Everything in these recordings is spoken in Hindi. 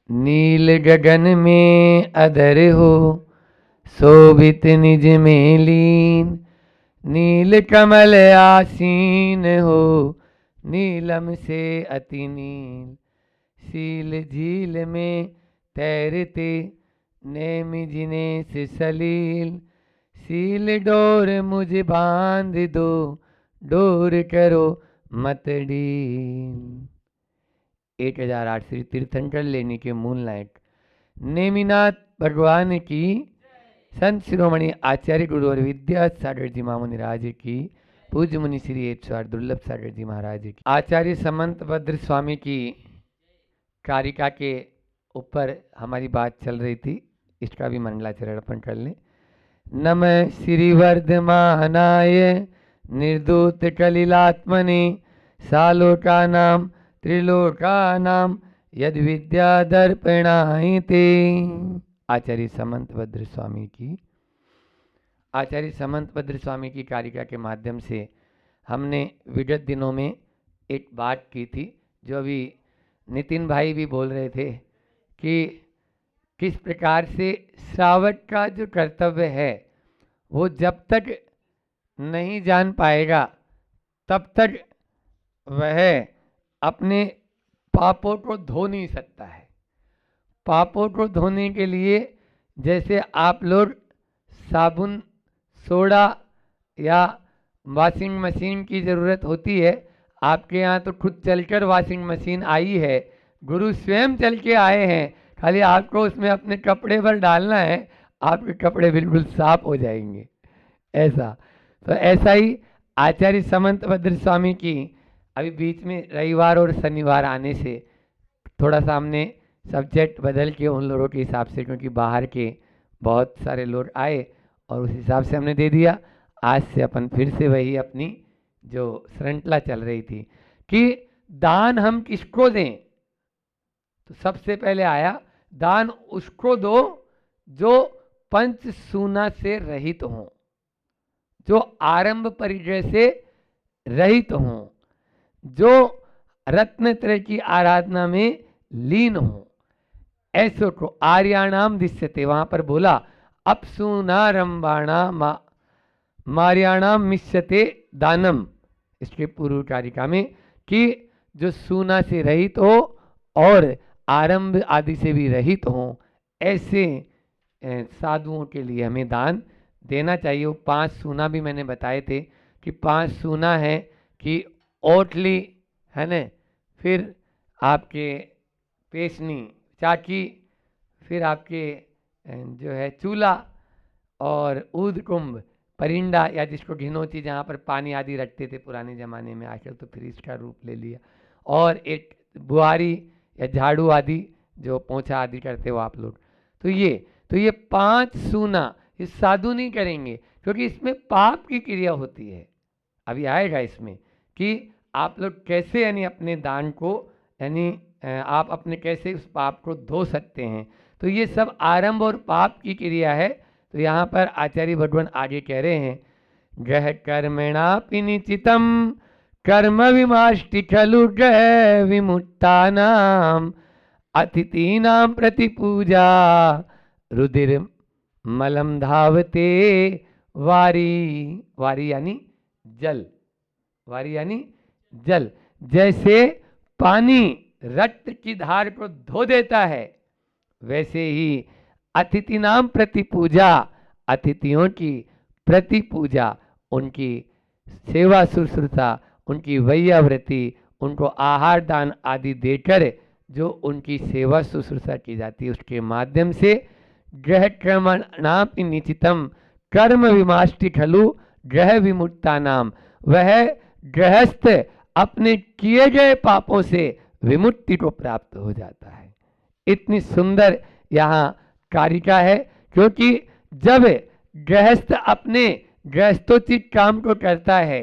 नील गगन में अधर हो, शोभित निज में लीन। नील कमल आसीन हो, नीलम से अति नील। सील झील में तैरते, नेमि जिने से सलील। सील डोर मुझे बांध दो, डोर करो मत ढील। 1008 श्री तीर्थंकर लेने के मूल नायक नेमिनाथ भगवान की, संत शिरोमणि आचार्य गुरु और विद्या सागर जी महामुनिराज की, पूज्य मुनि श्री 108 दुर्लभ सागर जी महाराज की, आचार्य समंत भद्र स्वामी की कारिका के ऊपर हमारी बात चल रही थी। इसका भी मंगलाचरण अर्पण कर लें। नमः श्री वर्धमानाय निर्दूत कलिलात्मने, सालोका नाम त्रिलोका नाम यद विद्या दर्पणाहि ते। आचार्य समंत भद्र स्वामी की, आचार्य समंत भद्र स्वामी की कारिका के माध्यम से हमने विगत दिनों में एक बात की थी, जो अभी नितिन भाई भी बोल रहे थे कि किस प्रकार से श्रावक का जो कर्तव्य है वो जब तक नहीं जान पाएगा तब तक वह अपने पापों को धो नहीं सकता है। पापों को धोने के लिए जैसे आप लोग साबुन, सोडा या वॉशिंग मशीन की ज़रूरत होती है, आपके यहाँ तो खुद चलकर वॉशिंग मशीन आई है, गुरु स्वयं चल के आए हैं, खाली आपको उसमें अपने कपड़े भर डालना है, आपके कपड़े बिल्कुल साफ हो जाएंगे। ऐसा तो ऐसा ही आचार्य समंत भद्र स्वामी की अभी बीच में रविवार और शनिवार आने से थोड़ा सा हमने सब्जेक्ट बदल के उन लोगों के हिसाब से, क्योंकि बाहर के बहुत सारे लोग आए और उस हिसाब से हमने दे दिया। आज से अपन फिर से वही अपनी जो श्रृंखला चल रही थी कि दान हम किसको दें, तो सबसे पहले आया दान उसको दो जो पंच सूना से रहित हों, जो आरंभ परिचय से रहित हों, जो रत्नत्रय की आराधना में लीन हो, ऐसो को आर्याणाम दिश्यते। वहां पर बोला अपसूनारंभाणाम मार्याणाम मिश्यते दानम, इसके पूर्व कारिका में, कि जो सूना से रहित हो और आरंभ आदि से भी रहित हो, ऐसे साधुओं के लिए हमें दान देना चाहिए। वो 5 सूना भी मैंने बताए थे कि 5 सूना है कि ओटली है न, फिर आपके पेशनी चाकी, फिर आपके जो है चूल्हा और ऊद कुंभ, परिंदा या जिसको घिनौती, जहाँ पर पानी आदि रखते थे पुराने ज़माने में, आजकल तो फ्रिज का रूप ले लिया, और एक बुआरी या झाड़ू आदि जो पोंछा आदि करते हो आप लोग। तो ये 5 सूना ये साधु नहीं करेंगे, क्योंकि इसमें पाप की क्रिया होती है। अभी आएगा इसमें कि आप लोग कैसे यानी अपने दान को यानी आप अपने कैसे उस पाप को धो सकते हैं। तो ये सब आरंभ और पाप की क्रिया है। तो यहाँ पर आचार्य भगवान आगे कह रहे हैं, ग्रह कर्मणापि निचितम कर्म विमाष्टि खलु ग्रह विमुक्तानाम अतिथीनाम प्रति पूजा रुधिर मलम धावते वारी। वारी यानी जल, वारी यानी जल। जैसे पानी रक्त की धार को धो देता है, वैसे ही अतिथि नाम प्रति पूजा, अतिथियों की प्रति पूजा, उनकी सेवा शुश्रूषा, उनकी वैयावृत्ति, उनको आहार दान आदि देकर जो उनकी सेवा शुश्रूषा की जाती है, उसके माध्यम से ग्रह कर्मणापि निचितम कर्म विमाष्टि खलु ग्रह विमुक्ता नाम, वह गृहस्थ अपने किए गए पापों से विमुक्ति को प्राप्त हो जाता है। इतनी सुंदर यहाँ कारिका है, क्योंकि जब गृहस्थ अपने गृहस्थोचित काम को करता है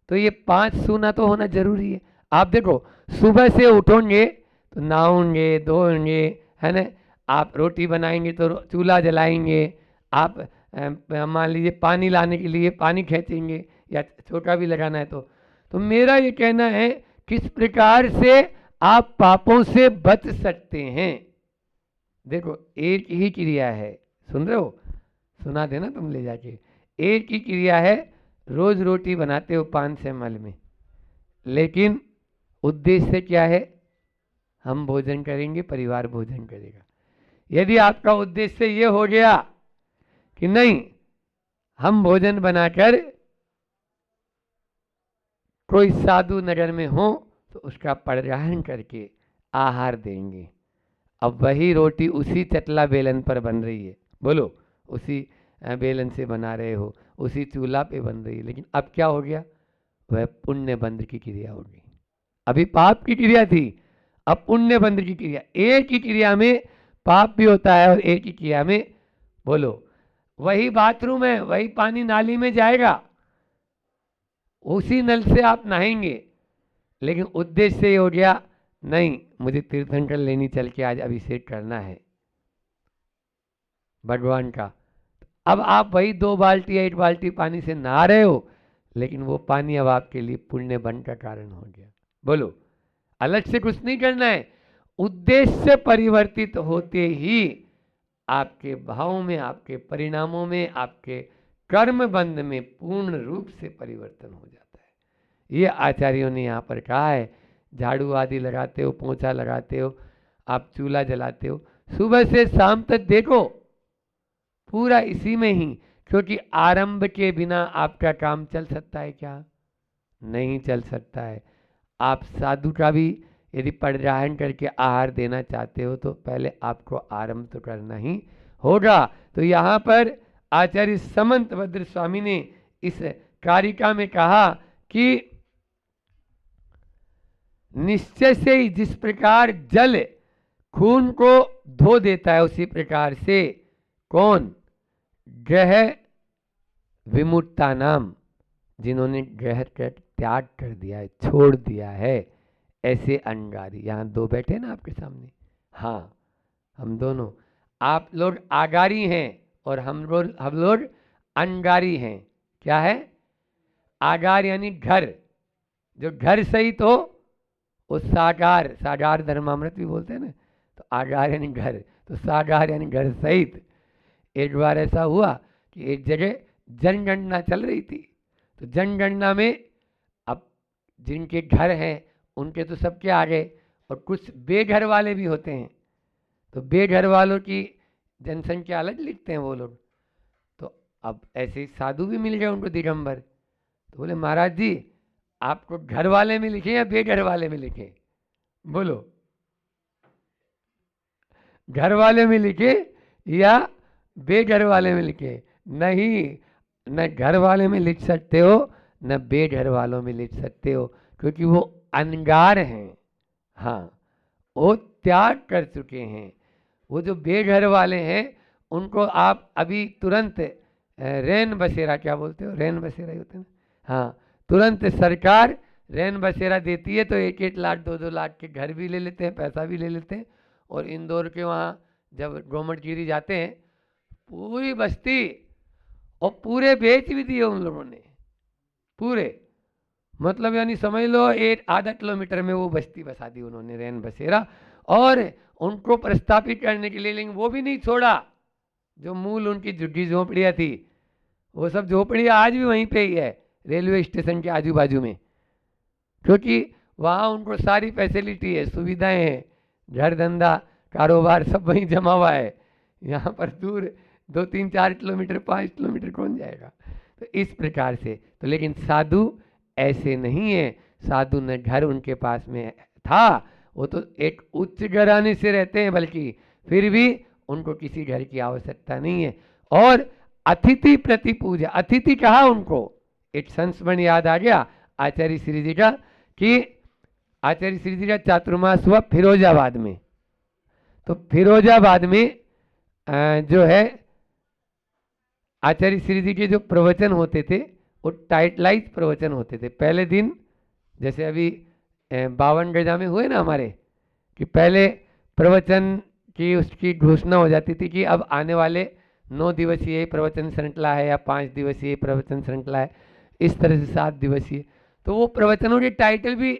तो ये 5 सूना तो होना जरूरी है। आप देखो सुबह से उठोगे तो नहाओगे धोएंगे, है ना, आप रोटी बनाएंगे तो चूल्हा जलाएंगे, आप मान लीजिए पानी लाने के लिए पानी खींचेंगे या छोटा भी लगाना है। तो मेरा ये कहना है किस प्रकार से आप पापों से बच सकते हैं, देखो एक ही क्रिया है, सुन रहे हो, सुना देना तुम ले जाके, एक ही क्रिया है, रोज रोटी बनाते हो 5 ml में, लेकिन उद्देश्य क्या है, हम भोजन करेंगे, परिवार भोजन करेगा। यदि आपका उद्देश्य ये हो गया कि नहीं, हम भोजन बनाकर कोई साधु नगर में हो तो उसका परिग्रहण करके आहार देंगे, अब वही रोटी उसी चटला बेलन पर बन रही है, बोलो, उसी बेलन से बना रहे हो, उसी चूल्हा पे बन रही है, लेकिन अब क्या हो गया, वह पुण्य बंध की क्रिया हो गई। अभी पाप की क्रिया थी, अब पुण्य बंध की क्रिया। एक ही क्रिया में पाप भी होता है और एक ही क्रिया में, बोलो, वही बाथरूम है, वही पानी नाली में जाएगा, उसी नल से आप नहाएंगे, लेकिन उद्देश्य ये हो गया, नहीं मुझे तीर्थंकर लेनी, चल के आज अभिषेक करना है भगवान का। अब आप वही 2 बाल्टी या 1 बाल्टी पानी से नहा रहे हो, लेकिन वो पानी अब आपके लिए पुण्य बन का कारण हो गया। बोलो, अलग से कुछ नहीं करना है, उद्देश्य परिवर्तित होते ही आपके भाव में, आपके परिणामों में, आपके कर्म बंध में पूर्ण रूप से परिवर्तन हो जाता है। ये आचार्यों ने यहाँ पर कहा है। झाड़ू आदि लगाते हो, पोंछा लगाते हो, आप चूल्हा जलाते हो, सुबह से शाम तक देखो पूरा इसी में ही, क्योंकि आरंभ के बिना आपका काम चल सकता है क्या, नहीं चल सकता है। आप साधु का भी यदि परिग्रहण करके आहार देना चाहते हो तो पहले आपको आरंभ तो करना ही होगा। तो यहाँ पर आचार्य समंत भद्र स्वामी ने इस कारिका में कहा कि निश्चय से ही जिस प्रकार जल खून को धो देता है, उसी प्रकार से कौन, ग्रह विमुक्ता नाम, जिन्होंने ग्रह का त्याग कर दिया है, छोड़ दिया है, ऐसे अंगारी। यहाँ 2 बैठे ना आपके सामने, हाँ हम दोनों, आप लोग आगारी हैं और हम लोग अंगारी हैं। क्या है आगार, यानी घर, जो घर सहित हो वो सागार, सागार धर्मामृत भी बोलते हैं ना, तो आगार यानी घर, तो सागार यानी घर सहित। एक बार ऐसा हुआ कि एक जगह जनगणना चल रही थी, तो जनगणना में अब जिनके घर हैं उनके तो सबके आ गए, और कुछ बेघर वाले भी होते हैं, तो बेघर वालों की जनसंख्या अलग लिखते हैं वो लोग। तो अब ऐसे ही साधु भी मिल गए उनको दिगंबर, तो बोले महाराज जी आपको घर वाले में लिखे या बेघर वाले में लिखे, बोलो, घर वाले में लिखे या बेघर वाले में लिखे। नहीं, न घर वाले में लिख सकते हो न बेघर वालों में लिख सकते हो, क्योंकि वो अनगार हैं, हाँ वो त्याग कर चुके हैं। वो जो बेघर वाले हैं उनको आप अभी तुरंत रैन बसेरा, क्या बोलते हो, रैन बसेरा ही होते हैं, हाँ तुरंत सरकार रैन बसेरा देती है, तो 1-1 लाख 2-2 लाख के घर भी ले लेते हैं, पैसा भी ले लेते हैं। और इंदौर के वहाँ जब गोमटगिरी जाते हैं, पूरी बस्ती और पूरे बेच भी दिए उन लोगों ने, पूरे, मतलब यानी समझ लो 1-आधा किलोमीटर में वो बस्ती बसा दी उन्होंने, रैन बसेरा। और उनको प्रस्थापित करने के लिए, लेकिन वो भी नहीं छोड़ा, जो मूल उनकी झुग्गी झोपड़ियाँ थी, वो सब झोपड़ियाँ आज भी वहीं पे ही है, रेलवे स्टेशन के आजू बाजू में, क्योंकि वहाँ उनको सारी फैसिलिटी है, सुविधाएं हैं, घर धंधा कारोबार सब वहीं जमा हुआ है। यहाँ पर दूर 2-3-4 किलोमीटर 5 किलोमीटर कौन जाएगा। तो इस प्रकार से, तो लेकिन साधु ऐसे नहीं है, साधु न घर उनके पास में था, वो तो एक उच्च घराने से रहते हैं, बल्कि फिर भी उनको किसी घर की आवश्यकता नहीं है। और अतिथि प्रति पूजा, अतिथि कहा उनको, एक संस्मरण याद आ गया आचार्य श्री जी का, कि आचार्य श्री जी का चातुर्मास हुआ फिरोजाबाद में, तो फिरोजाबाद में जो है आचार्य श्री जी के जो प्रवचन होते थे वो टाइटलाइज प्रवचन होते थे। पहले दिन जैसे अभी 52 गजा में हुए ना हमारे, कि पहले प्रवचन की उसकी घोषणा हो जाती थी कि अब आने वाले 9 दिवसीय प्रवचन श्रृंखला है या 5 दिवसीय प्रवचन श्रृंखला है, इस तरह से 7 दिवसीय, तो वो प्रवचनों के टाइटल भी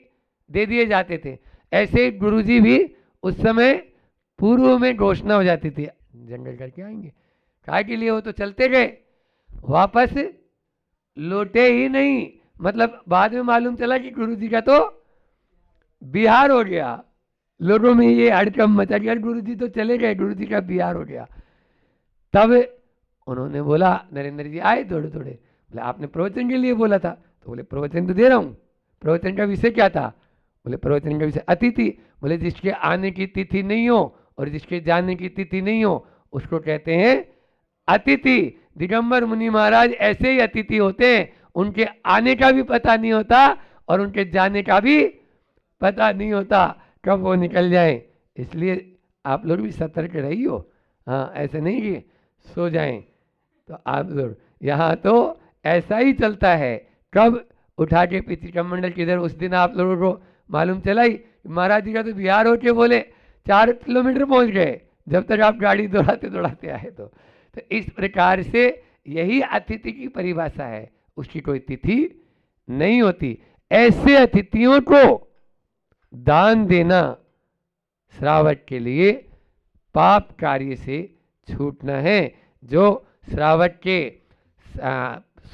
दे दिए जाते थे। ऐसे गुरुजी भी उस समय पूर्व में घोषणा हो जाती थी जंगल करके आएंगे, काय के लिए? वो तो चलते गए, वापस लौटे ही नहीं। मतलब बाद में मालूम चला कि गुरु जी का तो बिहार हो गया। लोगों में ये हड़कंप मचा कि गुरु जी तो चले गए, गुरु जी का बिहार हो गया। तब उन्होंने बोला, नरेंद्र जी आए थोड़े थोड़े, बोले आपने प्रवचन के लिए बोला था। तो बोले प्रवचन तो दे रहा हूँ। प्रवचन का विषय क्या था? बोले प्रवचन का विषय अतिथि। बोले जिसके आने की तिथि नहीं हो और जिसके जाने की तिथि नहीं हो उसको कहते हैं अतिथि। दिगंबर मुनि महाराज ऐसे ही अतिथि होते हैं, उनके आने का भी पता नहीं होता और उनके जाने का भी पता नहीं होता कब वो निकल जाए। इसलिए आप लोग भी सतर्क रहियो। हाँ, ऐसे नहीं कि सो जाएं। तो आप लोग यहाँ तो ऐसा ही चलता है, कब उठा के पीछे कमंडल किधर। उस दिन आप लोगों को मालूम चला ही महाराज जी का तो बिहार होके बोले 4 किलोमीटर पहुंच गए, जब तक आप गाड़ी दौड़ाते दौड़ाते आए। तो इस प्रकार से यही अतिथि की परिभाषा है, उसकी कोई तिथि नहीं होती। ऐसे अतिथियों को दान देना श्रावक के लिए पाप कार्य से छूटना है। जो श्रावक के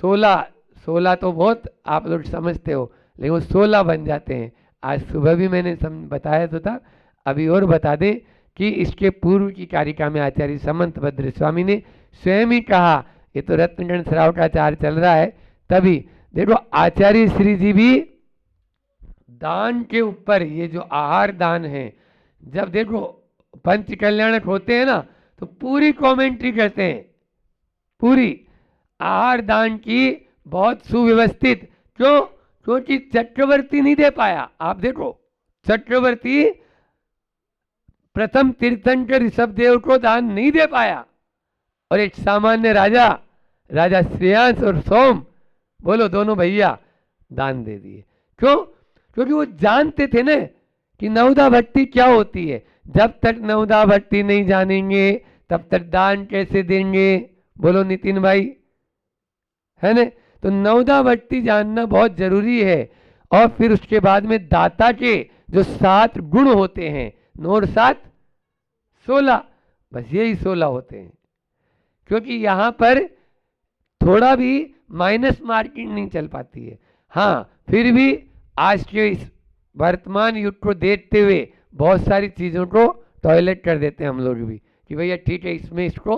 16 तो बहुत आप लोग समझते हो, लेकिन वो 16 बन जाते हैं। आज सुबह भी मैंने बताया तो था, अभी और बता दें कि इसके पूर्व की कारिका में आचार्य समंत भद्र स्वामी ने स्वयं ही कहा, ये तो रत्नगण श्रावकाचार्य चल रहा है तभी देखो, आचार्य श्री जी भी दान के ऊपर, ये जो आहार दान है, जब देखो पंच कल्याणक होते हैं ना तो पूरी कमेंट्री करते हैं, पूरी आहार दान की बहुत सुव्यवस्थित। क्यों? क्योंकि चक्रवर्ती नहीं दे पाया। आप देखो चक्रवर्ती प्रथम तीर्थंकर ऋषभदेव को दान नहीं दे पाया और एक सामान्य राजा, राजा श्रेयांश और सोम, बोलो दोनों भैया दान दे दिए। क्यों? क्योंकि वो जानते थे ना कि नवदा भक्ति क्या होती है। जब तक नवदा भक्ति नहीं जानेंगे तब तक दान कैसे देंगे? बोलो नितिन भाई, है ना? तो नवदा भक्ति जानना बहुत जरूरी है। और फिर उसके बाद में दाता के जो 7 गुण होते हैं, 9 और 7 16, बस यही 16 होते हैं। क्योंकि यहां पर थोड़ा भी माइनस मार्किंग नहीं चल पाती है। हाँ, फिर भी आज के इस वर्तमान युग को देखते हुए बहुत सारी चीज़ों को टॉयलेट कर देते हैं हम लोग भी कि भैया ठीक है, इसमें इसको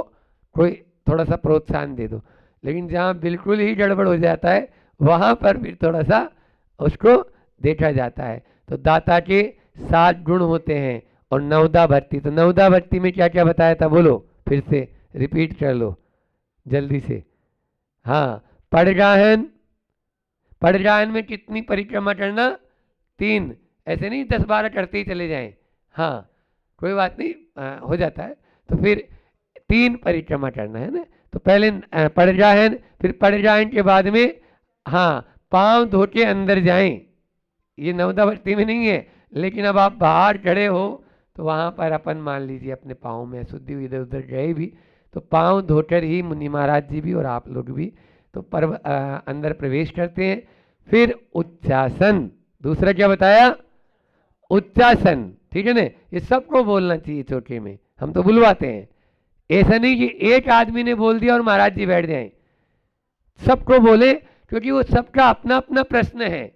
कोई थोड़ा सा प्रोत्साहन दे दो। लेकिन जहाँ बिल्कुल ही गड़बड़ हो जाता है वहाँ पर फिर थोड़ा सा उसको देखा जाता है। तो दाता के 7 गुण होते हैं और नवदा भक्ति। तो नवदा भक्ति में क्या क्या बताया था? बोलो फिर से रिपीट कर लो जल्दी से। हाँ, पड़गाहन, पड़गाहन में कितनी परिक्रमा करना? 3। ऐसे नहीं 10-12 करते ही चले जाएं। हाँ, कोई बात नहीं, हो जाता है। तो फिर 3 परिक्रमा करना है ना। तो पहले पड़गाहन, फिर पड़गाहन के बाद में हाँ पांव धो के अंदर जाएं। ये नवदा भक्ति में नहीं है, लेकिन अब आप बाहर खड़े हो तो वहाँ पर अपन मान लीजिए अपने पाँव में शुद्धि हुई, इधर उधर गए भी तो पाँव धोकर ही मुनि महाराज जी भी और आप लोग भी तो अंदर प्रवेश करते हैं। फिर उच्चासन, दूसरा क्या बताया? उच्चासन, ठीक है ना? ये सबको बोलना चाहिए चौके में, हम तो बुलवाते हैं। ऐसा नहीं कि एक आदमी ने बोल दिया और महाराज जी बैठ जाएं, सबको बोले, क्योंकि वो सबका अपना अपना प्रश्न है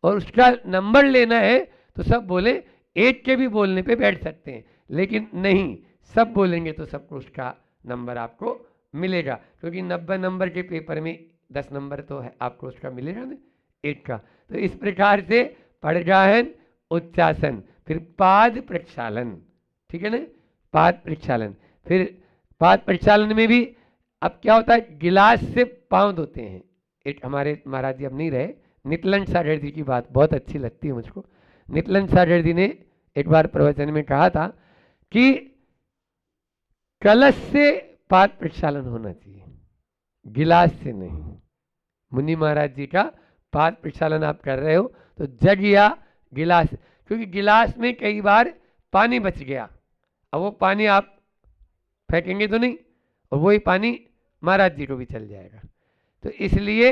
और उसका नंबर लेना है। तो सब बोले, एक के भी बोलने पे बैठ सकते हैं, लेकिन नहीं, सब बोलेंगे तो सबको उसका नंबर आपको मिलेगा। क्योंकि 90 नंबर के पेपर में 10 नंबर तो है आपको उसका मिलेगा ना, एक का। तो इस प्रकार से पड़गाहन, उच्चासन, फिर पाद प्रक्षालन, ठीक है ना? पाद प्रक्षालन, फिर पाद प्रक्षालन में भी अब क्या होता है, गिलास से पाँव धोते हैं। एक हमारे महाराज जी अब नहीं रहे, नितलंग सागर जी की बात बहुत अच्छी लगती है मुझको। नितलंग सागर जी ने एक बार प्रवचन में कहा था कि कलश से पाद प्रक्षालन होना चाहिए, गिलास से नहीं। मुनि महाराज जी का पाद प्रक्षालन आप कर रहे हो तो जग या गिलास, क्योंकि गिलास में कई बार पानी बच गया, अब वो पानी आप फेंकेंगे तो नहीं, और वही पानी महाराज जी को भी चल जाएगा। तो इसलिए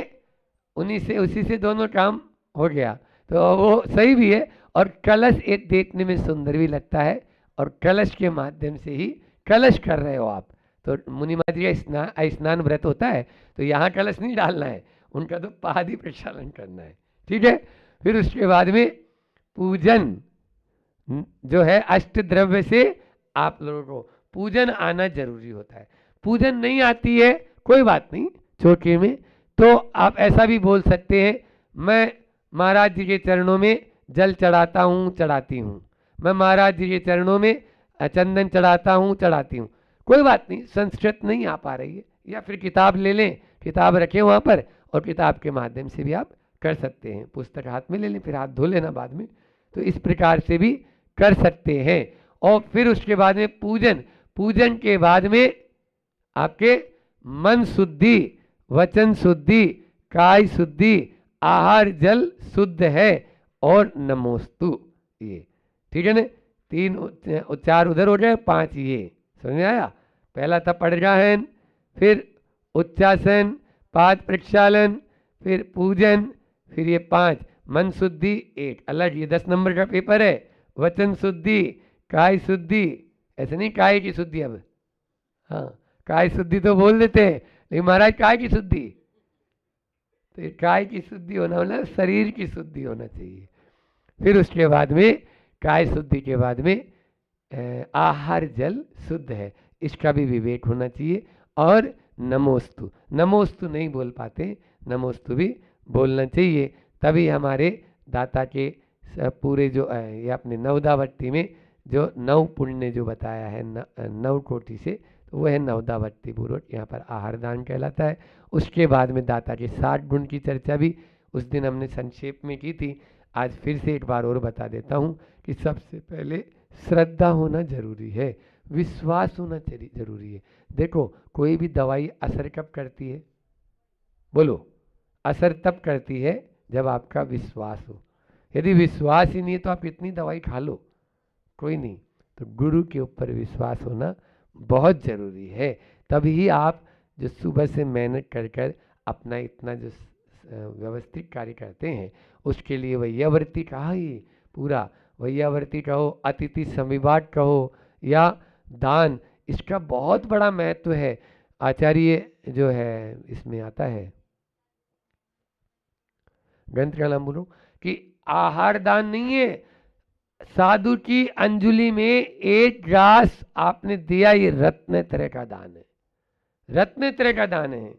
उसी से दोनों काम हो गया, तो वो सही भी है। और कलश एक देखने में सुंदर भी लगता है और कलश के माध्यम से ही कलश कर रहे हो आप। तो मुनिमा जी का स्नान व्रत होता है, तो यहाँ कलश नहीं डालना है, उनका तो पादी प्रक्षालन करना है, ठीक है। फिर उसके बाद में पूजन जो है अष्ट द्रव्य से आप लोगों को पूजन आना जरूरी होता है। पूजन नहीं आती है कोई बात नहीं, चौके में तो आप ऐसा भी बोल सकते हैं, मैं महाराज जी के चरणों में जल चढ़ाता हूँ, चढ़ाती हूँ, मैं महाराज जी के चरणों में चंदन चढ़ाता हूँ, चढ़ाती हूँ, कोई बात नहीं। संस्कृत नहीं आ पा रही है, या फिर किताब ले लें, किताब रखें वहाँ पर, और किताब के माध्यम से भी आप कर सकते हैं। पुस्तक हाथ में ले लें, फिर हाथ धो लेना बाद में, तो इस प्रकार से भी कर सकते हैं। और फिर उसके बाद में पूजन, पूजन के बाद में आपके मन शुद्धि, वचन शुद्धि, काय शुद्धि, आहार जल शुद्ध है, और नमोस्तु, ये ठीक है ना। 3 उच्चार उधर हो जाए, 5 ये, समझ में आया। पहला था पड़गाहन, फिर उच्चासन, पाद प्रक्षालन, फिर पूजन, फिर ये 5 मन शुद्धि 8 अलग, ये 10 नंबर का पेपर है। वचन शुद्धि, काय शुद्धि, ऐसे नहीं काय की शुद्धि, अब हाँ काय शुद्धि तो बोल देते हैं, लेकिन महाराज काय की शुद्धि, तो ये काय की शुद्धि होना मतलब शरीर की शुद्धि होना चाहिए। फिर उसके बाद में काय शुद्धि के बाद में आहार जल शुद्ध है, इसका भी विवेक होना चाहिए। और नमोस्तु, नमोस्तु नहीं बोल पाते, नमोस्तु भी बोलना चाहिए, तभी हमारे दाता के पूरे जो ये अपने नवदावर्ती में जो 9 पुण्य जो बताया है 9 कोटि से, तो वह है नवदावर्ती पूर्वक यहाँ पर आहार दान कहलाता है। उसके बाद में दाता के 60 गुण की चर्चा भी उस दिन हमने संक्षेप में की थी, आज फिर से एक बार और बता देता हूँ कि सबसे पहले श्रद्धा होना जरूरी है, विश्वास होना जरूरी है। देखो कोई भी दवाई असर कब करती है, बोलो, असर तब करती है जब आपका विश्वास हो। यदि विश्वास ही नहीं है तो आप इतनी दवाई खा लो, कोई नहीं। तो गुरु के ऊपर विश्वास होना बहुत जरूरी है, तभी आप जो सुबह से मेहनत कर कर अपना इतना जो व्यवस्थित कार्य करते हैं, उसके लिए वैयावर्ती कहा, ही पूरा वैयावर्ती कहो, अतिथि संविवाद कहो, या दान, इसका बहुत बड़ा महत्व है। आचार्य जो है इसमें आता है, ग्रंथ का नाम बोलो, कि आहार दान नहीं है, साधु की अंजलि में 1 ग्रास आपने दिया, ये रत्न तरह का दान है, रत्न तरह का दान है।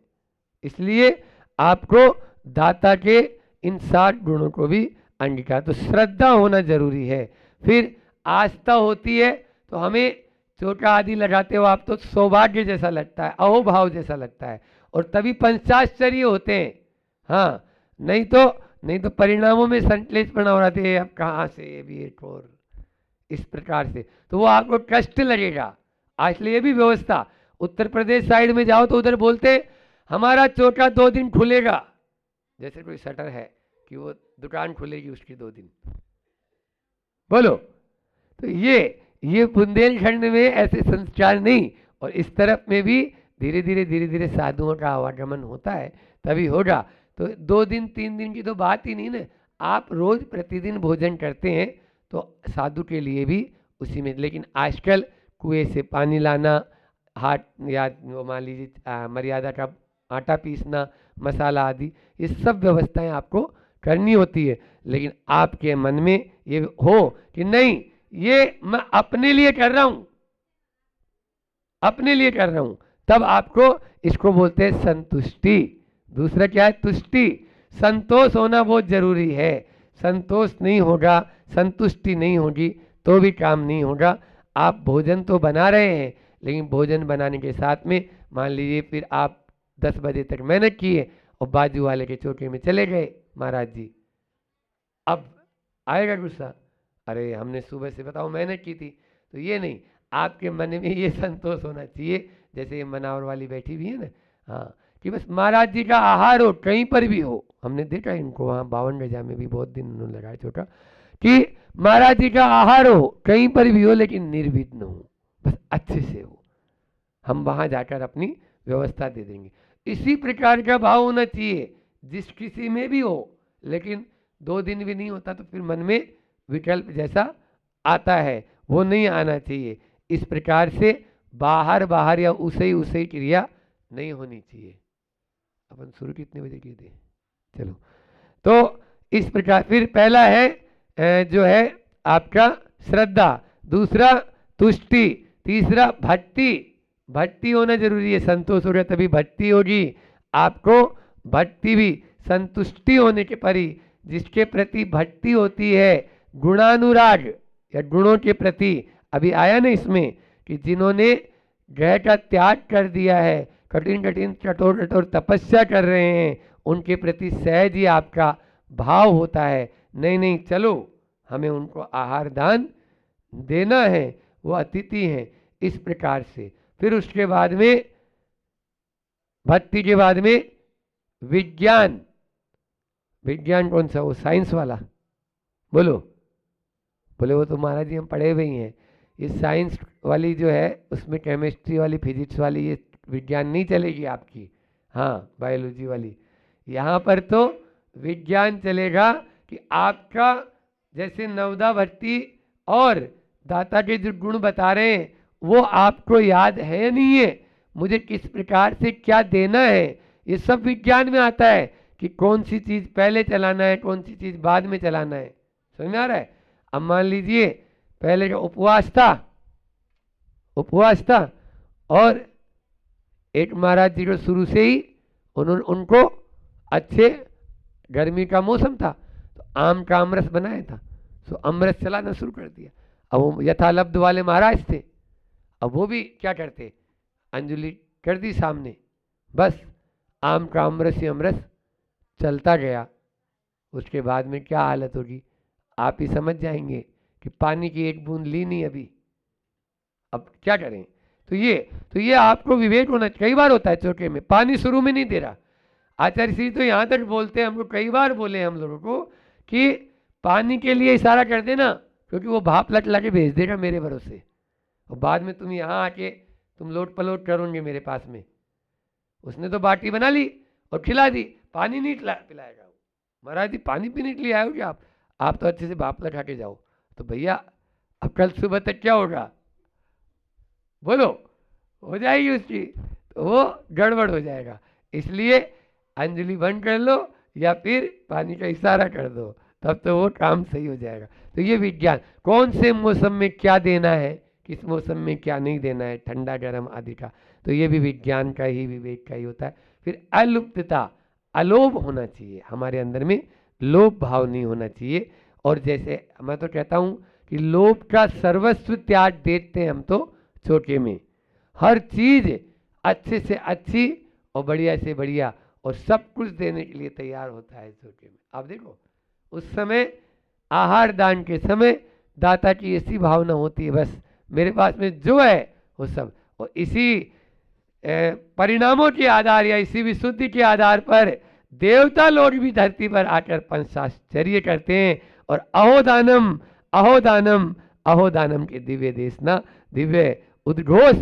इसलिए आपको दाता के इन 60 गुणों को भी अंगीकार, तो श्रद्धा होना जरूरी है। फिर आस्था होती है, तो हमें चोटा आदि लगाते हो आप तो सौभाग्य जैसा लगता है, अहोभाव जैसा लगता है, और तभी पंचाश्चर्य होते हैं। हाँ, नहीं तो परिणामों में संश्लेष बना हो रहा थे, अब कहाँ से ये भी एक और इस प्रकार से, तो वो आपको कष्ट लगेगा। इसलिए ये भी व्यवस्था, उत्तर प्रदेश साइड में जाओ तो उधर बोलते हमारा चोटा 2 दिन खुलेगा, जैसे कोई शटर है कि वो दुकान खुलेगी उसकी 2 दिन, बोलो। तो ये बुंदेलखंड में ऐसे संस्कार नहीं, और इस तरफ में भी धीरे धीरे साधुओं का आवागमन होता है, तभी होगा। तो 2 दिन 3 दिन की तो बात ही नहीं ना, आप रोज प्रतिदिन भोजन करते हैं तो साधु के लिए भी उसी में। लेकिन आजकल कुएं से पानी लाना, हाथ या मान लीजिए मर्यादा का आटा पीसना, मसाला आदि, ये सब व्यवस्थाएं आपको करनी होती है। लेकिन आपके मन में ये हो कि नहीं, ये मैं अपने लिए कर रहा हूं, अपने लिए कर रहा हूं, तब आपको इसको बोलते हैं संतुष्टि। दूसरा क्या है, तुष्टि, संतोष होना बहुत जरूरी है। संतोष नहीं होगा, संतुष्टि नहीं होगी तो भी काम नहीं होगा। आप भोजन तो बना रहे हैं, लेकिन भोजन बनाने के साथ में मान लीजिए फिर आप 10 बजे तक मेहनत किए और बाजू वाले के चौके में चले गए महाराज जी, अब आएगा गुस्सा, अरे हमने सुबह से बताओ मेहनत की थी। तो ये नहीं, आपके मन में ये संतोष होना चाहिए, जैसे ये मनावर वाली बैठी हुई है ना, हाँ, कि बस महाराज जी का आहार हो, कहीं पर भी हो। हमने देखा इनको वहाँ 52 गजा में भी बहुत दिन उन्होंने लगाया छोटा, कि महाराज जी का आहार हो, कहीं पर भी हो, लेकिन निर्विघ्न हो, बस अच्छे से हो, हम वहाँ जाकर अपनी व्यवस्था दे देंगे। इसी प्रकार का भाव होना चाहिए जिस किसी में भी हो। लेकिन 2 दिन भी नहीं होता तो फिर मन में विकल्प जैसा आता है वो नहीं आना चाहिए। इस प्रकार से बाहर बाहर या उसे ही क्रिया नहीं होनी चाहिए। अपन शुरू कितने बजे किए थे? चलो, तो इस प्रकार फिर पहला है जो है आपका श्रद्धा, दूसरा तुष्टि, तीसरा भक्ति। भक्ति होना जरूरी है, संतोष हो गया तभी भक्ति होगी। आपको भक्ति भी संतुष्टि होने के परी, जिसके प्रति भक्ति होती है, गुणानुराग या गुणों के प्रति। अभी आया ना इसमें कि जिन्होंने ग्रह का त्याग कर दिया है, कठिन कठिन कठोर कठोर तपस्या कर रहे हैं, उनके प्रति सहज ही आपका भाव होता है, नहीं नहीं चलो हमें उनको आहार दान देना है, वो अतिथि हैं, इस प्रकार से। फिर उसके बाद में भक्ति के बाद में विज्ञान। विज्ञान कौन सा? वो साइंस वाला। बोलो, बोले वो तो महाराज जी हम पढ़े हुए ही हैं। ये साइंस वाली जो है उसमें केमिस्ट्री वाली, फिजिक्स वाली, ये विज्ञान नहीं चलेगी आपकी। हाँ, बायोलॉजी वाली। यहाँ पर तो विज्ञान चलेगा कि आपका जैसे नवदा भट्टी और दाता के जो गुण बता रहे हैं वो आपको याद है या नहीं है, मुझे किस प्रकार से क्या देना है, ये सब विज्ञान में आता है कि कौन सी चीज़ पहले चलाना है, कौन सी चीज़ बाद में चलाना है। समझ में आ रहा है? अब मान लीजिए पहले जो उपवास था और एक महाराज जी को शुरू से ही उनको अच्छे, गर्मी का मौसम था तो आम का अमरस बनाया था, तो अमरस चलाना शुरू कर दिया। अब वो यथालब्ध वाले महाराज थे, अब वो भी क्या करते, अंजलि कर दी सामने, बस आम का अमरस ही अमरस चलता गया। उसके बाद में क्या हालत होगी आप ही समझ जाएंगे कि पानी की एक बूंद ली नहीं अभी, अब क्या करें। तो ये आपको विवेक होना। कई बार होता है चौके में पानी शुरू में नहीं दे रहा, आचार्य श्री तो यहाँ तक बोलते हैं, हमको कई बार बोले हम लोगों को कि पानी के लिए इशारा कर देना, क्योंकि वो भाप लटला के भेज देगा मेरे भरोसे, और बाद में तुम यहाँ आके तुम लोट पलोट करोगे मेरे पास में। उसने तो बाटी बना ली और खिला दी, पानी नहीं पिलाएगा। महाराज जी पानी पीने के लिए आए हो क्या आप तो अच्छे से भाप लगा के जाओ। तो भैया अब कल सुबह तक क्या होगा, बोलो, हो जाएगी उसकी, तो वो गड़बड़ हो जाएगा। इसलिए अंजलि बंद कर लो या फिर पानी का इशारा कर दो, तब तो वो काम सही हो जाएगा। तो ये विज्ञान, कौन से मौसम में क्या देना है, किस मौसम में क्या नहीं देना है, ठंडा गर्म आदि का, तो ये भी विज्ञान का ही, विवेक का ही होता है। फिर अलुप्तता, अलोभ होना चाहिए हमारे अंदर में, लोभ भाव नहीं होना चाहिए। और जैसे मैं तो कहता हूँ कि लोभ का सर्वस्व त्याग देते हैं हम तो चौके में, हर चीज अच्छे से अच्छी और बढ़िया से बढ़िया और सब कुछ देने के लिए तैयार होता है चौके में। आप देखो उस समय आहार दान के समय दाता की ऐसी भावना होती है, बस मेरे पास में जो है वो सब, और इसी परिणामों के आधार या इसी विशुद्धि के आधार पर देवता लोग भी धरती पर आकर पंचाश्चर्य करते हैं और अहोदानम अहोदानम अहोदानम के दिव्य देशना, दिव्य उद्घोष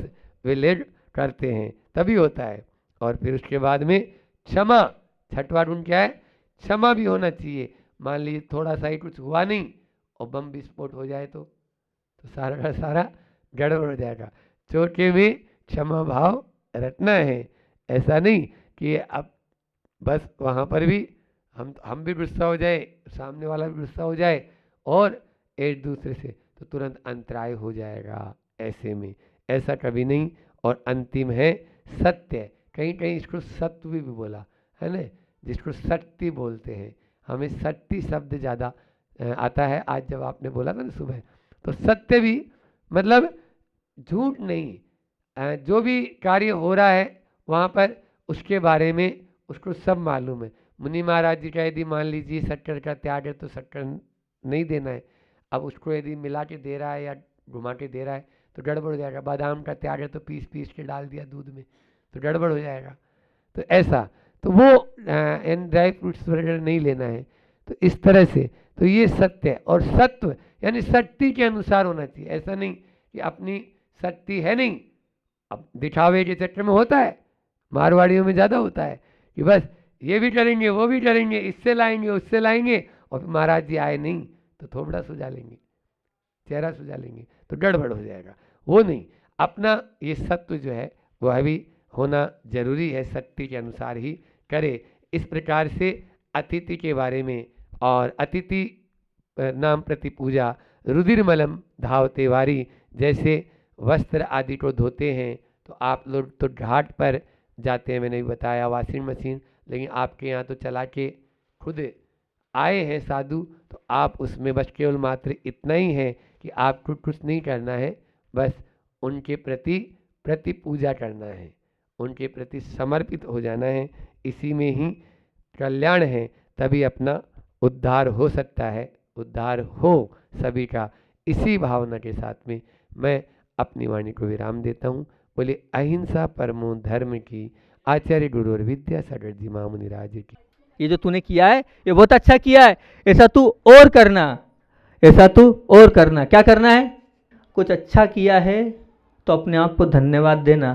वे ले करते हैं, तभी होता है। और फिर उसके बाद में क्षमा, छठवां गुण क्या है, क्षमा भी होना चाहिए। मान लीजिए थोड़ा सा ही कुछ हुआ नहीं और बम विस्फोट हो जाए तो सारा का सारा गड़बड़ हो जाएगा। चौके में क्षमा भाव रखना है, ऐसा नहीं कि अब बस वहाँ पर भी हम भी गुस्सा हो जाए, सामने वाला भी गुस्सा हो जाए और एक दूसरे से तो तुरंत अंतराय हो जाएगा। ऐसे में ऐसा कभी नहीं। और अंतिम है सत्य, कहीं कहीं इसको सत्व भी बोला है ना, जिसको शक्ति बोलते हैं, हमें शक्ति शब्द ज़्यादा आता है। आज जब आपने बोला था ना सुबह, तो सत्य भी मतलब झूठ नहीं, जो भी कार्य हो रहा है वहाँ पर उसके बारे में उसको सब मालूम है। मुनि महाराज जी का यदि मान लीजिए शक्कर का त्याग है तो शक्कर नहीं देना है, अब उसको यदि मिला के दे रहा है या घुमा के दे रहा है तो गड़बड़ हो जाएगा। बादाम का त्याग है तो पीस पीस के डाल दिया दूध में तो गड़बड़ हो जाएगा। तो ऐसा, तो वो ड्राई फ्रूट्स वगैरह नहीं लेना है। तो इस तरह से तो ये सत्य है। और सत्व यानी शक्ति के अनुसार होना चाहिए, ऐसा नहीं कि अपनी शक्ति है नहीं, अब दिखावे के चक्कर में होता है, मारवाड़ियों में ज़्यादा होता है कि बस ये भी करेंगे वो भी करेंगे, इससे लाएंगे उससे लाएंगे, और फिर महाराज जी आए नहीं तो थोबड़ा सुझा लेंगे, चेहरा सुझा लेंगे तो गड़बड़ हो जाएगा। वो नहीं, अपना ये सत्व जो है वह भी होना जरूरी है, शक्ति के अनुसार ही करे। इस प्रकार से अतिथि के बारे में, और अतिथि नाम प्रति पूजा, रुधिरमलम धावते वारी, जैसे वस्त्र आदि को धोते हैं तो आप लोग तो घाट पर जाते हैं, मैंने भी बताया वॉशिंग मशीन, लेकिन आपके यहाँ तो चला के खुद आए हैं साधु, तो आप उसमें बस केवल मात्र इतना ही है कि आपको कुछ नहीं करना है, बस उनके प्रति पूजा करना है, उनके प्रति समर्पित हो जाना है। इसी में ही कल्याण है, तभी अपना उद्धार हो सकता है, उद्धार हो सभी का। इसी भावना के साथ में मैं अपनी वाणी को विराम देता हूँ। बोले अहिंसा परमो धर्म की, आचार्य गुरु और विद्यासागर जी महामुनि राज की। ये जो तूने किया है ये बहुत अच्छा किया है, ऐसा तू और करना, ऐसा तू और करना। क्या करना है? कुछ अच्छा किया है तो अपने आप को धन्यवाद देना,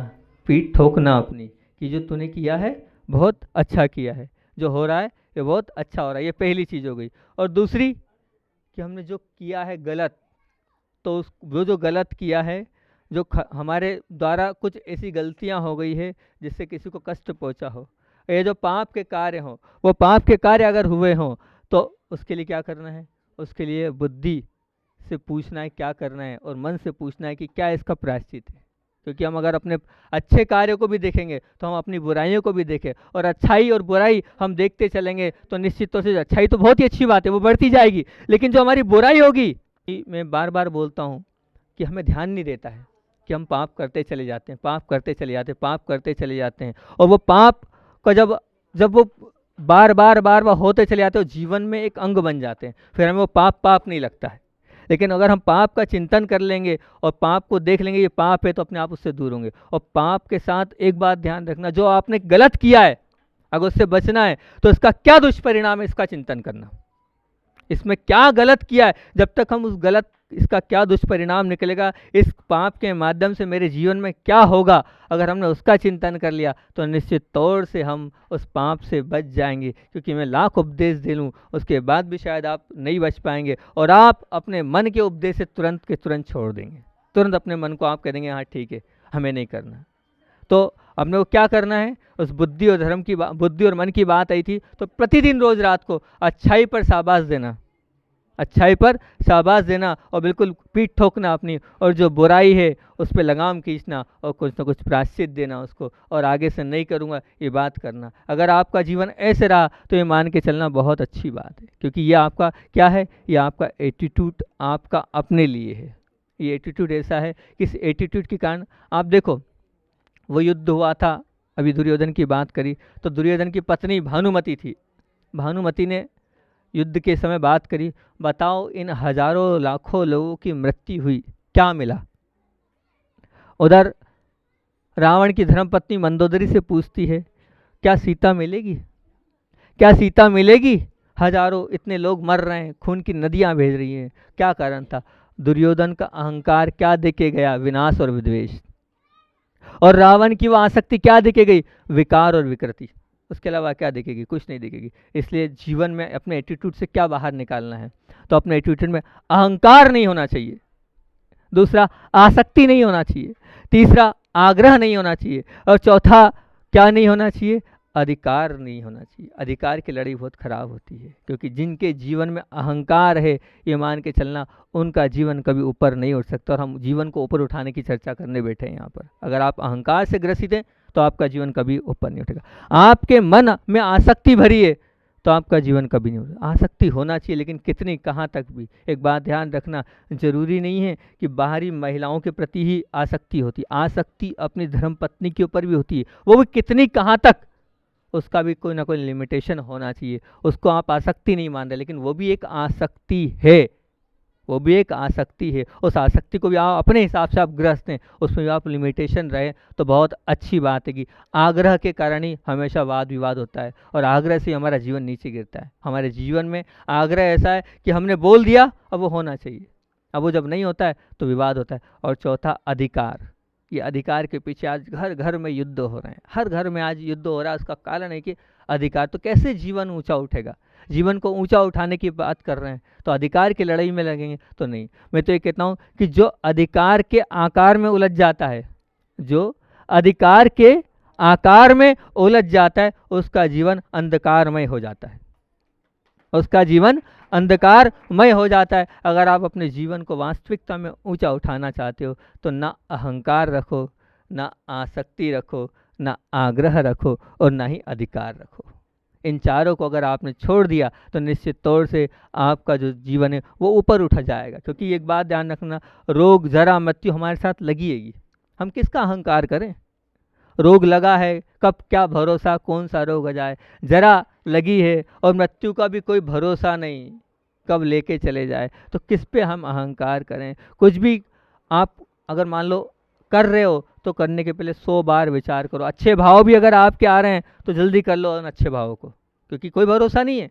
पीठ ठोकना अपनी कि जो तूने किया है बहुत अच्छा किया है, जो हो रहा है ये बहुत अच्छा हो रहा है। ये पहली चीज़ हो गई। और दूसरी कि हमने जो किया है गलत, तो वो जो गलत किया है, जो हमारे द्वारा कुछ ऐसी गलतियां हो गई है जिससे किसी को कष्ट पहुंचा हो, ये जो पाप के कार्य हों, वो पाप के कार्य अगर हुए हों तो उसके लिए क्या करना है? उसके लिए बुद्धि से पूछना है क्या करना है, और मन से पूछना है कि क्या इसका प्रायश्चित है। क्योंकि हम अगर अपने अच्छे कार्यों को भी देखेंगे तो हम अपनी बुराइयों को भी देखें, और अच्छाई और बुराई हम देखते चलेंगे तो निश्चित तौर से अच्छाई तो बहुत ही अच्छी बात है, वो बढ़ती जाएगी, लेकिन जो हमारी बुराई होगी, मैं बार बार बोलता हूँ कि हमें ध्यान नहीं देता है कि हम पाप करते चले जाते हैं, पाप करते चले जाते हैं, पाप करते चले जाते हैं, और वो पाप का जब वो बार बार होते चले जाते हैं, जीवन में एक अंग बन जाते हैं, फिर हमें वो पाप नहीं लगता है। लेकिन अगर हम पाप का चिंतन कर लेंगे और पाप को देख लेंगे ये पाप है, तो अपने आप उससे दूर होंगे। और पाप के साथ एक बात ध्यान रखना, जो आपने गलत किया है अगर उससे बचना है तो इसका क्या दुष्परिणाम है इसका चिंतन करना। इसमें क्या गलत किया है, जब तक हम उस गलत, इसका क्या दुष्परिणाम निकलेगा, इस पाप के माध्यम से मेरे जीवन में क्या होगा, अगर हमने उसका चिंतन कर लिया तो निश्चित तौर से हम उस पाप से बच जाएंगे। क्योंकि मैं लाख उपदेश दे लूँ उसके बाद भी शायद आप नहीं बच पाएंगे, और आप अपने मन के उपदेश से तुरंत के तुरंत छोड़ देंगे, तुरंत अपने मन को आप कह देंगे हाँ ठीक है हमें नहीं करना। तो हमने को क्या करना है? उस बुद्धि और धर्म की बुद्धि और मन की बात आई थी, तो प्रतिदिन रोज रात को अच्छाई पर शाबाश देना, अच्छाई पर शाबाश देना, और बिल्कुल पीठ ठोकना अपनी, और जो बुराई है उस पर लगाम खींचना और कुछ ना कुछ प्रायश्चित देना उसको, और आगे से नहीं करूँगा ये बात करना। अगर आपका जीवन ऐसे रहा तो ये मान के चलना बहुत अच्छी बात है, क्योंकि ये आपका क्या है? ये आपका एटीट्यूड आपका अपने लिए है। ये एटीट्यूड ऐसा है कि इस एटीट्यूड के कारण आप देखो, वो युद्ध हुआ था, अभी दुर्योधन की बात करी तो दुर्योधन की पत्नी भानुमति थी, भानुमति ने युद्ध के समय बात करी, बताओ इन हजारों लाखों लोगों की मृत्यु हुई, क्या मिला? उधर रावण की धर्मपत्नी मंदोदरी से पूछती है क्या सीता मिलेगी, क्या सीता मिलेगी? हजारों इतने लोग मर रहे हैं, खून की नदियां बह रही हैं, क्या कारण था? दुर्योधन का अहंकार क्या देके गया? विनाश और विद्वेष। और रावण की वो आसक्ति क्या देके गई? विकार और विकृति। उसके अलावा क्या दिखेगी? कुछ नहीं दिखेगी। इसलिए जीवन में अपने एटीट्यूड से क्या बाहर निकालना है? तो अपने एटीट्यूड में अहंकार नहीं होना चाहिए, दूसरा आसक्ति नहीं होना चाहिए, तीसरा आग्रह नहीं होना चाहिए, और चौथा क्या नहीं होना चाहिए? अधिकार नहीं होना चाहिए। अधिकार की लड़ाई बहुत खराब होती है, क्योंकि जिनके जीवन में अहंकार है ये मान के चलना उनका जीवन कभी ऊपर नहीं उठ सकता। और हम जीवन को ऊपर उठाने की चर्चा करने बैठे हैं यहाँ पर। अगर आप अहंकार से ग्रसित हैं तो आपका जीवन कभी ऊपर नहीं उठेगा। आपके मन में आसक्ति भरी है तो आपका जीवन कभी नहीं होगा। आसक्ति होना चाहिए, लेकिन कितनी, कहाँ तक भी। एक बात ध्यान रखना, जरूरी नहीं है कि बाहरी महिलाओं के प्रति ही आसक्ति होती, आसक्ति अपनी धर्मपत्नी के ऊपर भी होती है। वो भी कितनी, कहाँ तक, उसका भी कोई ना कोई लिमिटेशन होना चाहिए। उसको आप आसक्ति नहीं मान रहे, लेकिन वो भी एक आसक्ति है, वो भी एक आसक्ति है। उस आसक्ति को भी आप अपने हिसाब से आप ग्रस्त हैं, उसमें भी आप लिमिटेशन रहे तो बहुत अच्छी बात है। कि आग्रह के कारण ही हमेशा वाद विवाद होता है, और आग्रह से हमारा जीवन नीचे गिरता है। हमारे जीवन में आग्रह ऐसा है कि हमने बोल दिया, अब वो होना चाहिए, अब वो जब नहीं होता है तो विवाद होता है। और चौथा अधिकार। ये अधिकार के पीछे आज घर घर में युद्ध हो रहे हैं, हर घर में आज युद्ध हो रहा है। उसका कारण है कि अधिकार। तो कैसे जीवन ऊंचा उठेगा? जीवन को ऊंचा उठाने की बात कर रहे हैं, तो अधिकार की लड़ाई में लगेंगे तो नहीं। मैं तो ये कहता हूँ कि जो अधिकार के आकार में उलझ जाता है, जो अधिकार के आकार में उलझ जाता है, उसका जीवन अंधकारमय हो जाता है, उसका जीवन अंधकारमय हो जाता है। अगर आप अपने जीवन को वास्तविकता में ऊंचा उठाना चाहते हो तो ना अहंकार रखो, ना आसक्ति रखो, ना आग्रह रखो और ना ही अधिकार रखो। इन चारों को अगर आपने छोड़ दिया तो निश्चित तौर से आपका जो जीवन है वो ऊपर उठा जाएगा। क्योंकि एक बात ध्यान रखना, रोग जरा मृत्यु हमारे साथ लगी है। हम किसका अहंकार करें? रोग लगा है, कब क्या भरोसा कौन सा रोग आ जाए, जरा लगी है और मृत्यु का भी कोई भरोसा नहीं, कब लेके चले जाए। तो किस पे हम अहंकार करें? कुछ भी आप अगर मान लो कर रहे हो तो करने के पहले 100 बार विचार करो। अच्छे भाव भी अगर आपके आ रहे हैं तो जल्दी कर लो उन अच्छे भावों को, क्योंकि कोई भरोसा नहीं है।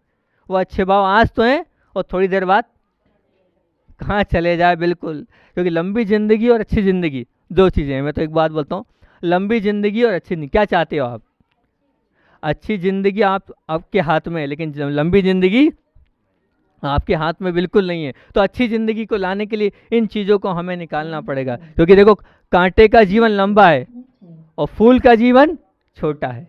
वो अच्छे भाव आज तो हैं और थोड़ी देर बाद कहाँ चले जाए। बिल्कुल, क्योंकि लंबी जिंदगी और अच्छी जिंदगी दो चीज़ें हैं। मैं तो एक बात बोलता हूँ, लंबी जिंदगी और अच्छी जिंदगी, क्या चाहते हो आप? अच्छी जिंदगी आपके हाथ में है, लेकिन लंबी जिंदगी आपके हाथ में बिल्कुल नहीं है। तो अच्छी जिंदगी को लाने के लिए इन चीज़ों को हमें निकालना पड़ेगा। क्योंकि देखो, कांटे का जीवन लंबा है और फूल का जीवन छोटा है,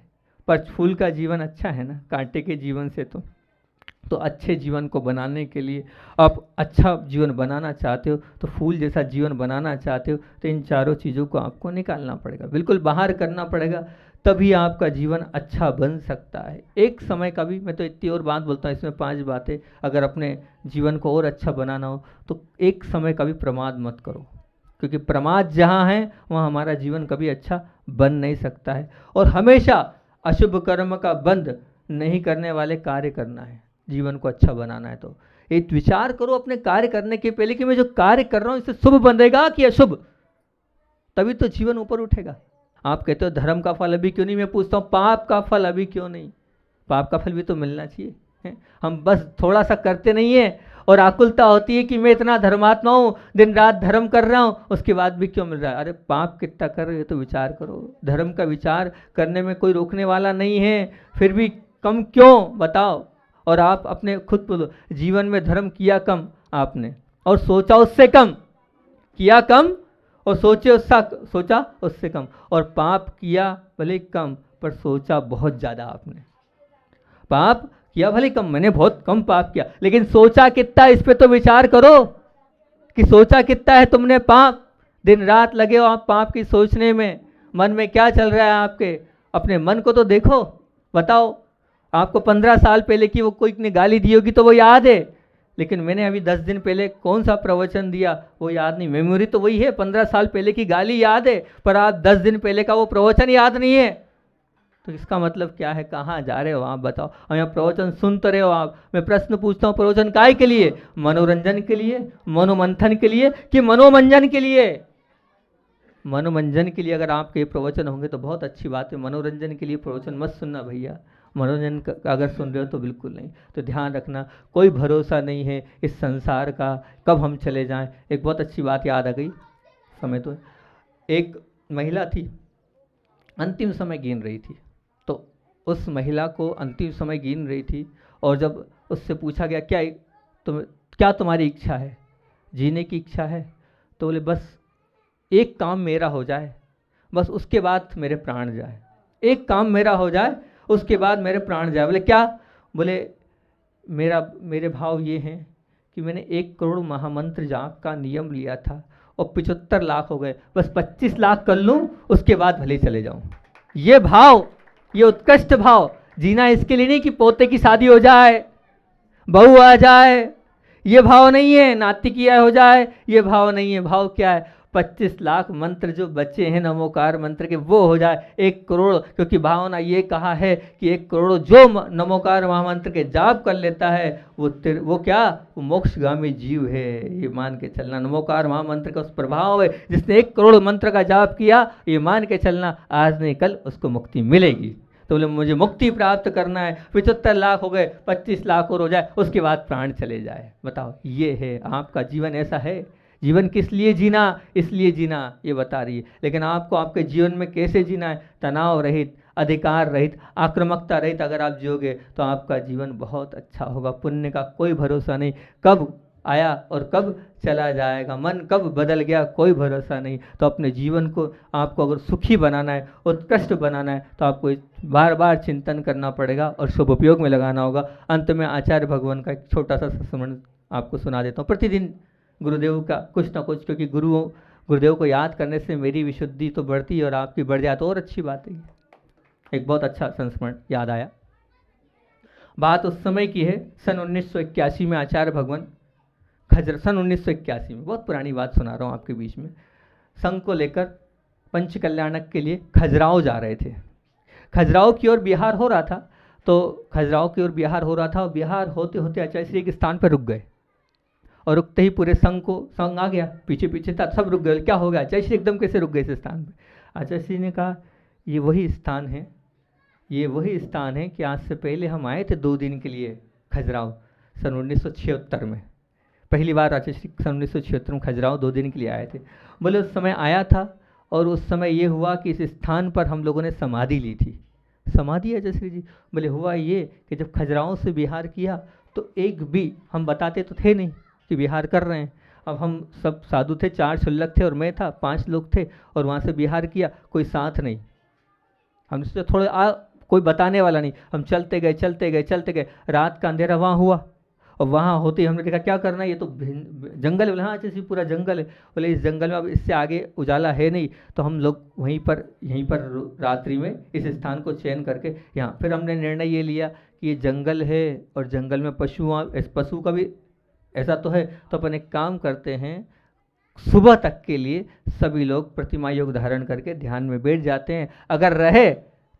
पर फूल का जीवन अच्छा है ना कांटे के जीवन से। तो अच्छे जीवन को बनाने के लिए, आप अच्छा जीवन बनाना चाहते हो तो फूल जैसा जीवन बनाना चाहते हो तो इन चारों चीज़ों को आपको निकालना पड़ेगा, बिल्कुल बाहर करना पड़ेगा, तभी आपका जीवन अच्छा बन सकता है। एक समय का भी, मैं तो इतनी और बात बोलता हूँ, इसमें 5 बातें, अगर अपने जीवन को और अच्छा बनाना हो तो एक समय का भी प्रमाद मत करो। क्योंकि प्रमाद जहाँ है वहाँ हमारा जीवन कभी अच्छा बन नहीं सकता है। और हमेशा अशुभ कर्म का बंद नहीं करने वाले कार्य करना है, जीवन को अच्छा बनाना है। तो एक विचार करो अपने कार्य करने के पहले कि मैं जो कार्य कर रहा हूँ इससे शुभ बनेगा कि अशुभ, तभी तो जीवन ऊपर उठेगा। आप कहते हो धर्म का फल अभी क्यों नहीं, मैं पूछता हूँ पाप का फल अभी क्यों नहीं? पाप का फल भी तो मिलना चाहिए है? हम बस थोड़ा सा करते नहीं है और आकुलता होती है कि मैं इतना धर्मात्मा हूँ, दिन रात धर्म कर रहा हूँ, उसके बाद भी क्यों मिल रहा है? अरे पाप कितना कर रहे हो तो विचार करो। धर्म का विचार करने में कोई रोकने वाला नहीं है, फिर भी कम क्यों बताओ? और आप अपने खुद बोलो, जीवन में धर्म किया कम आपने और सोचा उससे कम, किया कम और सोचा उससे कम, और पाप किया भले कम पर सोचा बहुत ज़्यादा आपने। पाप किया भले कम, मैंने बहुत कम पाप किया, लेकिन सोचा कितना, इस पे तो विचार करो कि सोचा कितना है तुमने पाप। दिन रात लगे हो आप पाप की सोचने में, मन में क्या चल रहा है आपके? अपने मन को तो देखो, बताओ। आपको 15 साल पहले की वो कोई ने गाली दी होगी तो वो याद है, लेकिन मैंने अभी 10 दिन पहले कौन सा प्रवचन दिया वो याद नहीं। मेमोरी तो वही है, 15 साल पहले की गाली याद है, पर आप 10 दिन पहले का वो प्रवचन याद नहीं है। तो इसका मतलब क्या है? कहाँ जा रहे हो आप बताओ? और यहाँ प्रवचन सुनते रहे हो आप। मैं प्रश्न पूछता हूँ, प्रवचन काय के लिए? मनोरंजन के लिए, मनोमंथन के लिए कि मनोमंजन के लिए? मनोरंजन के लिए अगर आपके प्रवचन होंगे तो बहुत अच्छी बात है। मनोरंजन के लिए प्रवचन मत सुनना भैया, मनोरंजन का अगर सुन रहे हो तो बिल्कुल नहीं। तो ध्यान रखना, कोई भरोसा नहीं है इस संसार का, कब हम चले जाएं। एक बहुत अच्छी बात याद आ गई, समय तो एक महिला थी, अंतिम समय गिन रही थी। तो उस महिला को अंतिम समय गिन रही थी, और जब उससे पूछा गया क्या तुम्हारी इच्छा है, जीने की इच्छा है? तो बोले बस एक काम मेरा हो जाए, बस उसके बाद मेरे प्राण जाए। एक काम मेरा हो जाए उसके बाद मेरे प्राण जाए। बोले क्या? बोले मेरे भाव ये हैं कि मैंने 1 करोड़ महामंत्र जाप का नियम लिया था और 75 लाख हो गए, बस 25 लाख कर लूँ उसके बाद भले चले जाऊँ। ये भाव, ये उत्कृष्ट भाव जीना, इसके लिए नहीं कि पोते की शादी हो जाए, बहू आ जाए, ये भाव नहीं है, नाती किया हो जाए, ये भाव नहीं है। भाव क्या है? 25 लाख मंत्र जो बचे हैं नमोकार मंत्र के, वो हो जाए 1 करोड़। क्योंकि भावना ये कहा है कि 1 करोड़ जो नमोकार महामंत्र के जाप कर लेता है वो क्या? वो मोक्षगामी जीव है। ये मान के चलना, नमोकार महामंत्र का उस प्रभाव है। जिसने 1 करोड़ मंत्र का जाप किया, ये मान के चलना आज नहीं कल उसको मुक्ति मिलेगी। तो बोले मुझे मुक्ति प्राप्त करना है, 75 लाख हो गए, 25 लाख और हो जाए, उसके बाद प्राण चले जाए। बताओ, ये है आपका जीवन? ऐसा है? जीवन किस लिए जीना? इसलिए जीना, ये बता रही है। लेकिन आपको आपके जीवन में कैसे जीना है? तनाव रहित, अधिकार रहित, आक्रामकता रहित अगर आप जियोगे तो आपका जीवन बहुत अच्छा होगा। पुण्य का कोई भरोसा नहीं, कब आया और कब चला जाएगा, मन कब बदल गया कोई भरोसा नहीं। तो अपने जीवन को आपको अगर सुखी बनाना है, उत्कृष्ट बनाना है, तो आपको बार बार चिंतन करना पड़ेगा और शुभ उपयोग में लगाना होगा। अंत में आचार्य भगवान का एक छोटा सा संस्मरण आपको सुना देता हूँ। प्रतिदिन गुरुदेव का कुछ ना कुछ, क्योंकि गुरुदेव को याद करने से मेरी विशुद्धि तो बढ़ती है और आपकी बढ़ जाए तो और अच्छी बात है। एक बहुत अच्छा संस्मरण याद आया। बात उस समय की है, सन 1981 में आचार्य भगवान सन 1981 में, बहुत पुरानी बात सुना रहा हूँ आपके बीच में, संघ को लेकर पंचकल्याणक के लिए खजुराहो जा रहे थे। खजुराहो की ओर बिहार हो रहा था, तो खजुराहो की ओर बिहार हो रहा था और बिहार होते होते आचार्य श्री एक स्थान पर रुक गए और रुकते ही पूरे संघ आ गया, पीछे पीछे था, सब रुक गए। क्या हो गया, आचार्य श्री एकदम कैसे रुक गए इस स्थान पर? आचार्य श्री ने कहा ये वही स्थान है, ये वही स्थान है कि आज से पहले हम आए थे 2 दिन के लिए खजुराहो, सन 1976 में। पहली बार आचार्य श्री सन 1976 में खजुराहो 2 दिन के लिए आए थे। बोले उस समय आया था और उस समय ये हुआ कि इस स्थान पर हम लोगों ने समाधि ली थी। समाधि आचार्य श्री जी? बोले हुआ ये कि जब खजुराहो से बिहार किया तो एक भी, हम बताते तो थे नहीं कि बिहार कर रहे हैं, अब हम सब साधु थे, 4 शुल्लक थे और मैं था, 5 लोग थे, और वहाँ से बिहार किया, कोई साथ नहीं। हमने सोचा थोड़ा कोई बताने वाला नहीं, हम चलते गए चलते गए चलते गए, रात का अंधेरा वहाँ हुआ और वहाँ होते ही हमने देखा क्या करना है, ये तो जंगल है। बोले हाँ जैसे पूरा जंगल है। बोले इस जंगल में अब इससे आगे उजाला है नहीं, तो हम लोग यहीं पर रात्रि में इस स्थान को चयन करके यहाँ, फिर हमने निर्णय ये लिया कि ये जंगल है और जंगल में पशु का भी ऐसा तो है, तो अपन एक काम करते हैं, सुबह तक के लिए सभी लोग प्रतिमा योग धारण करके ध्यान में बैठ जाते हैं, अगर रहे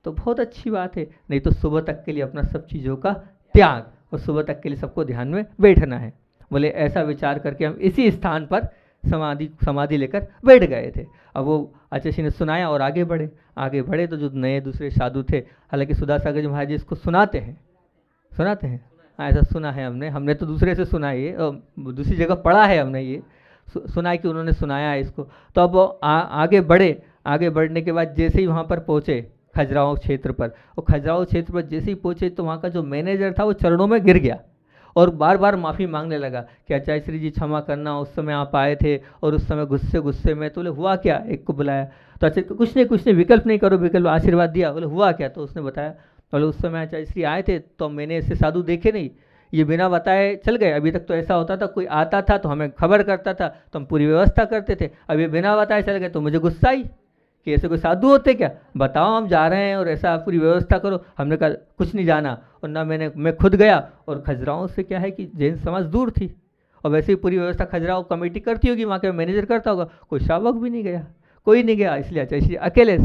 तो बहुत अच्छी बात है, नहीं तो सुबह तक के लिए अपना सब चीज़ों का त्याग और सुबह तक के लिए सबको ध्यान में बैठना है। बोले ऐसा विचार करके हम इसी स्थान पर समाधि लेकर बैठ गए थे। अब वो आचार्य ने सुनाया और आगे बढ़े तो जो नए दूसरे साधु थे, हालांकि सुधासागर जी महाराज जी इसको सुनाते हैं, ऐसा सुना है हमने तो दूसरे से सुना है, ये दूसरी जगह पढ़ा है हमने, ये सुना है कि उन्होंने सुनाया है इसको। तो अब आगे बढ़ने के बाद जैसे ही वहाँ पर पहुँचे खजुराहो क्षेत्र पर, और खजुराहो क्षेत्र पर जैसे ही पहुँचे तो वहाँ का जो मैनेजर था वो चरणों में गिर गया और बार बार माफ़ी मांगने लगा कि आचार्य श्री जी क्षमा करना, उस समय आप आए थे और उस समय गुस्से में। तो बोले हुआ क्या, एक को बुलाया तो आचार्य कुछ नहीं विकल्प नहीं करो, विकल्प आशीर्वाद दिया। बोले हुआ क्या, तो उसने बताया, बोले उस समय आचार्य श्री आए थे तो मैंने ऐसे साधु देखे नहीं, ये बिना बताए चल गए। अभी तक तो ऐसा होता था, कोई आता था तो हमें खबर करता था तो हम पूरी व्यवस्था करते थे, अब ये बिना बताए चल गए तो मुझे गुस्सा आई कि ऐसे कोई साधु होते क्या, बताओ हम जा रहे हैं और ऐसा पूरी व्यवस्था करो। हमने कहा कुछ नहीं जाना, और ना मैं खुद गया, और खजुराहो से क्या है कि जैन समाज दूर थी और वैसे ही पूरी व्यवस्था खजुराहो कमेटी करती होगी, वहाँ के मैनेजर करता होगा, कोई शावक भी नहीं गया, कोई नहीं गया। इसलिए आचार्य श्री अकेले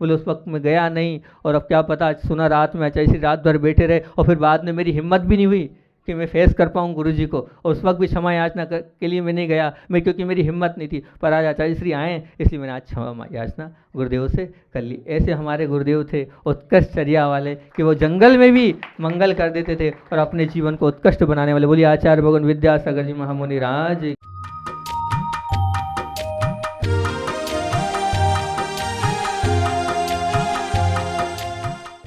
बोले उस वक्त मैं गया नहीं, और अब क्या पता सुना रात में आचार्य श्री रात भर बैठे रहे और फिर बाद में मेरी हिम्मत भी नहीं हुई कि मैं फेस कर पाऊँ गुरु जी को, और उस वक्त भी क्षमा याचना के लिए मैं नहीं गया, क्योंकि मेरी हिम्मत नहीं थी। पर आज आचार्य श्री आए इसलिए मैंने आज क्षमा याचना गुरुदेव से कर ली। ऐसे हमारे गुरुदेव थे उत्कृष्ट चर्या वाले कि वो जंगल में भी मंगल कर देते थे और अपने जीवन को उत्कृष्ट बनाने वाले। बोलिए आचार्य भगवान विद्यासागर जी महामुनि राज।